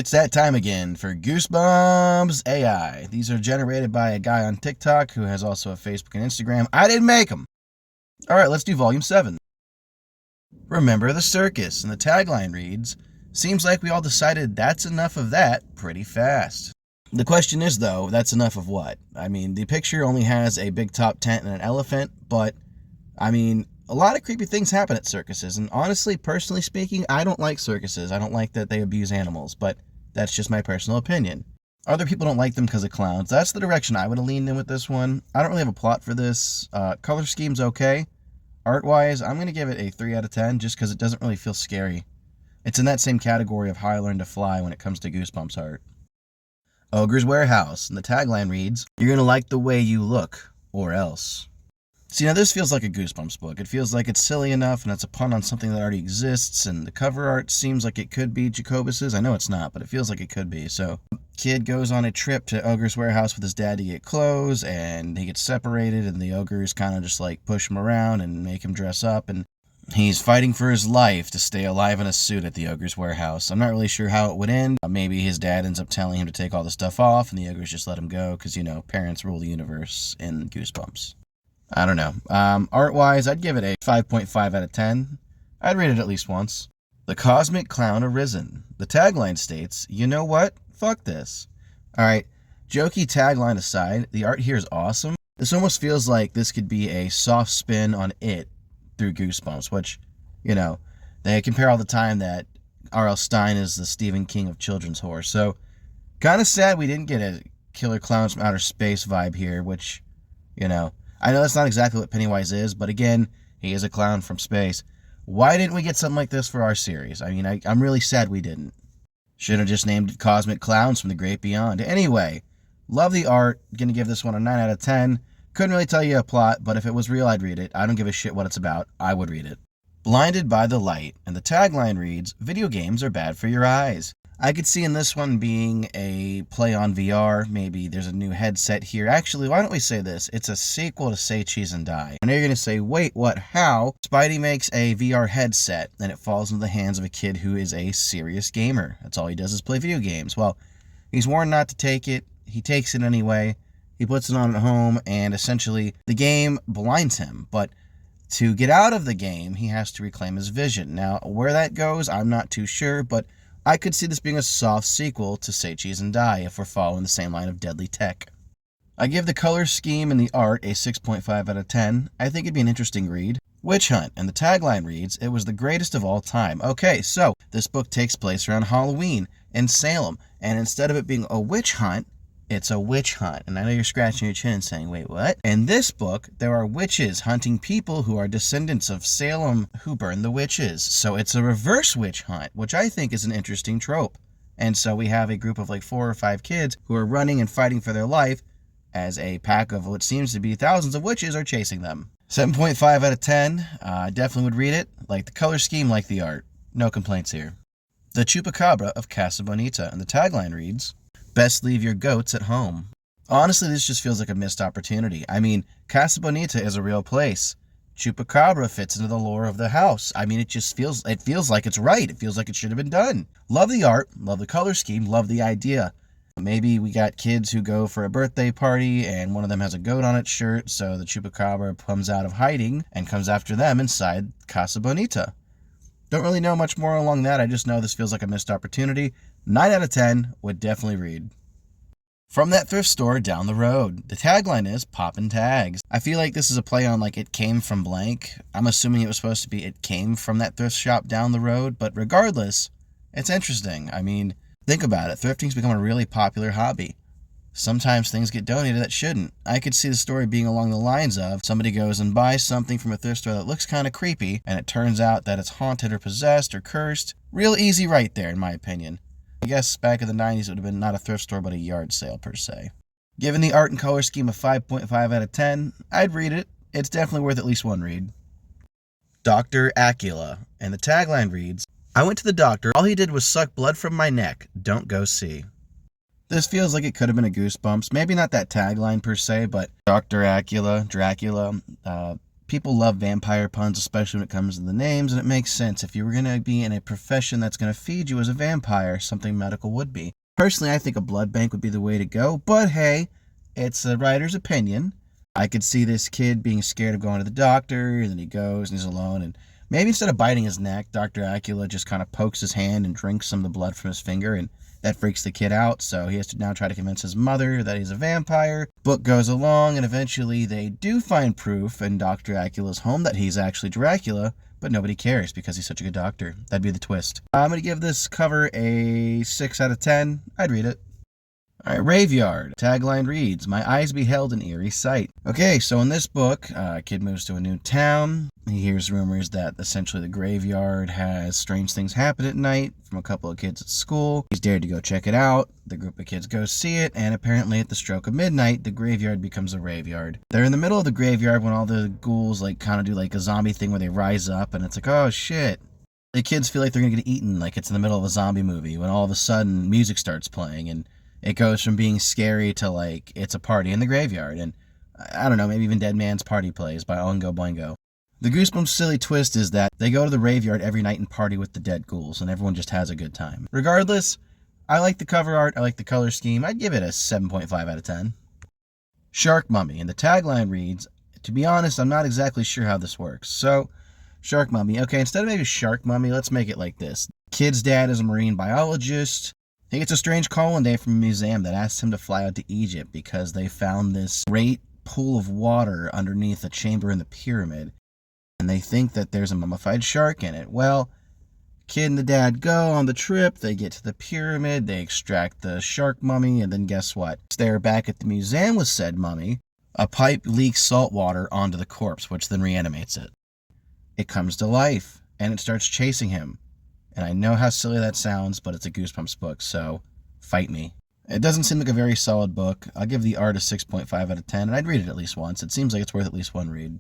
It's that time again for Goosebumps AI. These are generated by a guy on TikTok who has also a Facebook and Instagram. I didn't make them. All right, let's do volume 7. Remember the circus, and the tagline reads, "Seems like we all decided that's enough of that pretty fast." The question is, though, that's enough of what? I mean, the picture only has a big top tent and an elephant, but, I mean, a lot of creepy things happen at circuses, and honestly, personally speaking, I don't like circuses. I don't like that they abuse animals, but that's just my personal opinion. Other people don't like them because of clowns. That's the direction I would have leaned in with this one. I don't really have a plot for this. Color scheme's okay. Art-wise, I'm going to give it a 3 out of 10 just because it doesn't really feel scary. It's in that same category of How I Learned to Fly when it comes to Goosebumps art. Ogres Warehouse, and the tagline reads, "You're going to like the way you look, or else." See, now this feels like a Goosebumps book. It feels like it's silly enough, and it's a pun on something that already exists, and the cover art seems like it could be Jacobus's. I know it's not, but it feels like it could be. So, kid goes on a trip to Ogres Warehouse with his dad to get clothes, and he gets separated, and the ogres kind of just like push him around and make him dress up, and he's fighting for his life to stay alive in a suit at the Ogres Warehouse. I'm not really sure how it would end. Maybe his dad ends up telling him to take all the stuff off, and the ogres just let him go, because, you know, parents rule the universe in Goosebumps. I don't know. Art-wise, I'd give it a 5.5 out of 10. I'd read it at least once. The Cosmic Clown Arisen. The tagline states, "You know what? Fuck this." Alright, jokey tagline aside, the art here is awesome. This almost feels like this could be a soft spin on It through Goosebumps, which, you know, they compare all the time that R.L. Stine is the Stephen King of children's horror. So, kind of sad we didn't get a Killer Clowns from Outer Space vibe here, which, you know, I know that's not exactly what Pennywise is, but again, he is a clown from space. Why didn't we get something like this for our series? I mean, I'm really sad we didn't. Should have just named it Cosmic Clowns from the Great Beyond. Anyway, love the art. Gonna give this one a 9 out of 10. Couldn't really tell you a plot, but if it was real, I'd read it. I don't give a shit what it's about. I would read it. Blinded by the Light, and the tagline reads, "Video games are bad for your eyes." I could see in this one being a play on VR. Maybe there's a new headset here. Actually, why don't we say this? It's a sequel to Say Cheese and Die. I know you're going to say, wait, what, how? Spidey makes a VR headset, and it falls into the hands of a kid who is a serious gamer. That's all he does is play video games. Well, he's warned not to take it. He takes it anyway. He puts it on at home, and essentially the game blinds him. But to get out of the game, he has to reclaim his vision. Now, where that goes, I'm not too sure, but I could see this being a soft sequel to Say Cheese and Die if we're following the same line of deadly tech. I give the color scheme and the art a 6.5 out of 10. I think it'd be an interesting read. Witch Hunt, and the tagline reads, "It was the greatest of all time." Okay, so this book takes place around Halloween in Salem, and instead of it being a witch hunt, it's a witch hunt. And I know you're scratching your chin and saying, wait, what? In this book, there are witches hunting people who are descendants of Salem who burned the witches. So it's a reverse witch hunt, which I think is an interesting trope. And so we have a group of like 4 or 5 kids who are running and fighting for their life as a pack of what seems to be thousands of witches are chasing them. 7.5 out of 10. Definitely would read it. Like the color scheme, like the art. No complaints here. The Chupacabra of Casa Bonita, and the tagline reads, "Best leave your goats at home." Honestly, this just feels like a missed opportunity. I mean, Casa Bonita is a real place. Chupacabra fits into the lore of the house. I mean, it feels like it's right. It feels like it should have been done. Love the art, love the color scheme, love the idea. Maybe we got kids who go for a birthday party and one of them has a goat on its shirt, so the Chupacabra comes out of hiding and comes after them inside Casa Bonita. Don't really know much more along that. I just know this feels like a missed opportunity. 9 out of 10 would definitely read. From that thrift store down the road. The tagline is "Poppin' Tags." I feel like this is a play on like It Came From Blank. I'm assuming it was supposed to be It Came From That Thrift Shop Down the Road, but regardless, it's interesting. I mean, think about it. Thrifting's become a really popular hobby. Sometimes things get donated that shouldn't. I could see the story being along the lines of somebody goes and buys something from a thrift store that looks kind of creepy, and it turns out that it's haunted or possessed or cursed. Real easy right there, in my opinion. I guess back in the 90s it would have been not a thrift store but a yard sale per se. Given the art and color scheme a 5.5 out of 10, I'd read it. It's definitely worth at least one read. Dr. Acula, and the tagline reads, "I went to the doctor, all he did was suck blood from my neck, don't go see." This feels like it could have been a Goosebumps. Maybe not that tagline per se, but Dr. Acula, Dracula, People love vampire puns, especially when it comes to the names, and it makes sense. If you were going to be in a profession that's going to feed you as a vampire, something medical would be. Personally, I think a blood bank would be the way to go, but hey, it's a writer's opinion. I could see this kid being scared of going to the doctor, and then he goes and he's alone, and maybe instead of biting his neck, Dr. Acula just kind of pokes his hand and drinks some of the blood from his finger, and that freaks the kid out, so he has to now try to convince his mother that he's a vampire. Book goes along, and eventually they do find proof in Dr. Acula's home that he's actually Dracula, but nobody cares because he's such a good doctor. That'd be the twist. I'm going to give this cover a 6 out of 10. I'd read it. Alright, Raveyard. Tagline reads, "My eyes beheld an eerie sight." Okay, so in this book, a kid moves to a new town. He hears rumors that essentially the graveyard has strange things happen at night from a couple of kids at school. He's dared to go check it out. The group of kids go see it, and apparently at the stroke of midnight, the graveyard becomes a raveyard. They're in the middle of the graveyard when all the ghouls kind of do a zombie thing where they rise up, and it's like, oh shit. The kids feel like they're going to get eaten, like it's in the middle of a zombie movie, when all of a sudden music starts playing, and it goes from being scary to it's a party in the graveyard, and I don't know, maybe even Dead Man's Party plays by Oingo Boingo. The Goosebumps silly twist is that they go to the graveyard every night and party with the dead ghouls, and everyone just has a good time. Regardless, I like the cover art, I like the color scheme, I'd give it a 7.5 out of 10. Shark Mummy, and the tagline reads, "To be honest, I'm not exactly sure how this works." So, Shark Mummy, okay, instead of maybe Shark Mummy, let's make it like this. Kid's dad is a marine biologist. He gets a strange call one day from a museum that asks him to fly out to Egypt because they found this great pool of water underneath a chamber in the pyramid, and they think that there's a mummified shark in it. Well, kid and the dad go on the trip, they get to the pyramid, they extract the shark mummy, and then guess what? They're back at the museum with said mummy. A pipe leaks salt water onto the corpse, which then reanimates it. It comes to life, and it starts chasing him. And I know how silly that sounds, but it's a Goosebumps book, so fight me. It doesn't seem like a very solid book. I'll give the art a 6.5 out of 10, and I'd read it at least once. It seems like it's worth at least one read.